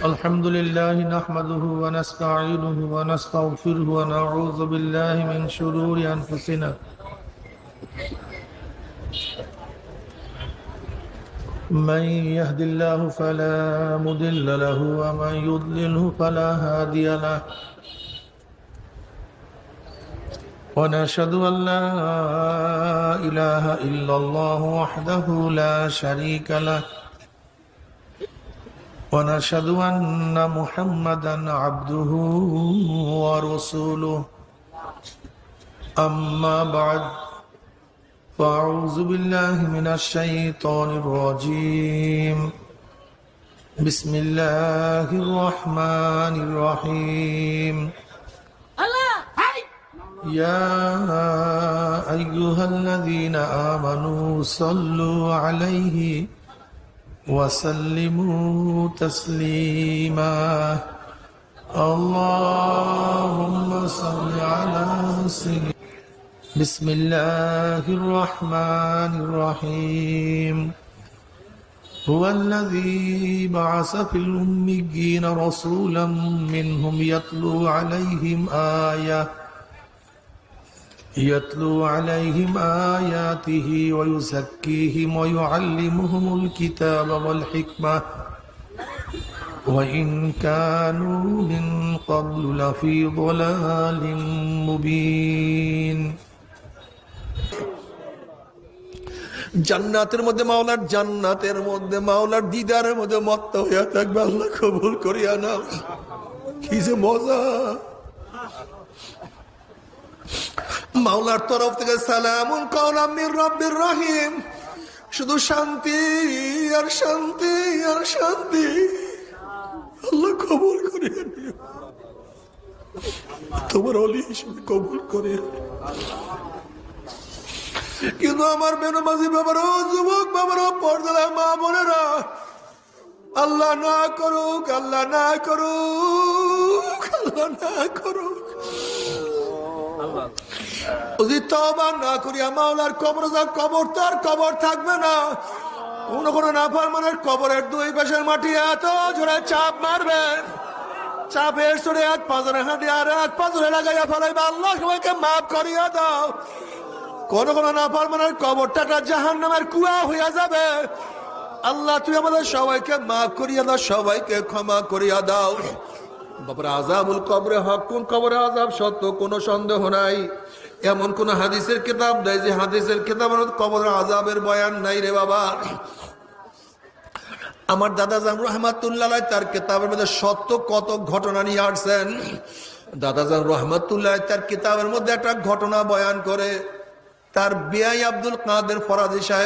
الحمد لله نحمده ونستعينه ونستغفره ونعوذ بالله من شرور أنفسنا من يهد الله فلا مضل له ومن يضلله فلا هادي له ونشهد أن لا إله إلا الله وحده لا شريك له ونشهد أن محمدا عبده ورسوله أما بعد فأعوذ بالله من الشيطان الرجيم بسم الله الرحمن الرحيم يا أيها الذين آمنوا صلوا عليه وسلموا تسليما اللهم صل على سيدنا بسم الله الرحمن الرحيم هو الذي بعث في الأميين رسولا منهم يتلو عليهم آياته ويزكيهم ويعلمهم الكتاب والحكمة وإن كانوا من قبل لفي ضلال مبين জান্নাতের মধ্যে মাওলার দিদারের মধ্যে মত্ত হইয়া থাকবে। আল্লাহ কবুল করিয়া নাও। কি যে মজা! মাওলার তরফ থেকে সালামুন কাওলাম মির রাব্বির রহিম। শুধু শান্তি আর শান্তি আর শান্তি। আল্লাহ কবুল করিয়া নিও। তোমার ওলি হিসেবে কবুল করিয়া। কিন্তু আমার বেনামাজি বাবারও, যুবক বাবারও, পর্দার মা বোনেরা, আল্লাহ না করুক, আল্লাহ না করুক, আল্লাহ না করুক। যদি তওবা না করিয়া মাওলার কবরে যাও, কবর তো আর কবর থাকবে না। কোন নাফরমানের কবরের দুই পাশের মাটি এত জোরে চাপ মারবে, চাপের সরে এক পাঁজরে হাঁটি আর এক পাঁজরে লাগাইয়া ফেলাইবে। আল্লাহ সবাইকে মাফ করিয়া দাও। কোন নাফরমানের কবরটা জাহান্নামের কুয়া হইয়া যাবে। আল্লাহ তুই আমাদের সবাইকে মাফ করিয়া দাও, সবাইকে ক্ষমা করিয়া দাও। বাবার আযাবুল কবরে হক, কোন কবরে আযাব সত্য কোনো সন্দেহ নাই। এমন কোন হাদিসের কিতাব নাই যে হাদিসের কিতাবের কবরের আযাবের বয়ান নাই রে বাবা। আমার দাদা জান রহমাতুল্লাহ তার কিতাবের মধ্যে সত্য কত ঘটনা নিয়ে আসছেন। দাদা জান রহমাতুল্লাহ তার কিতাবের মধ্যে একটা ঘটনা বয়ান করে। তার বিআই আব্দুল কাদের ফরাজি সাহেব